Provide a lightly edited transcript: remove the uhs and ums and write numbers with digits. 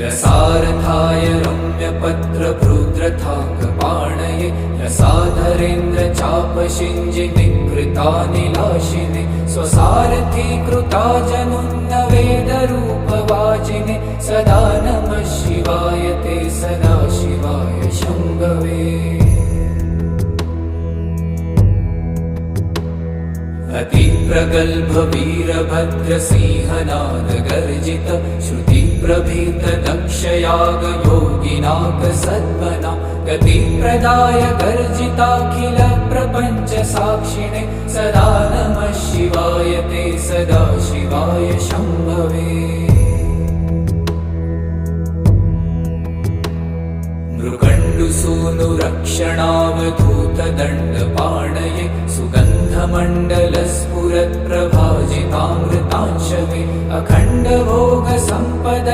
रसारथाय रम्यपत्रभृद्रथाकपाणये रसाधरेन्द्र चापशिञ्जि विकृतानिलाशिने स्वसारथी कृता जनुन्न वेदरूपवाचिने सदा नमः शिवाय ते सदा शिवाय शम्भवे। अतिप्रगल्भ वीरभद्रसिंहनाद गर्जित श्रुतिप्रभीत दक्षयाग योगिनाथ सद्मना गतिप्रदाय गर्जिताखिल प्रपञ्च साक्षिणे सदा नमः शिवाय ते सदा शिवाय शम्भवे। मृकण्डुसूनुरक्षणावधूतदण्डपाणये सुगन्धमण्डलस्फुरत्प्रभाजितामृतांशवे अखण्डभोगसम्पद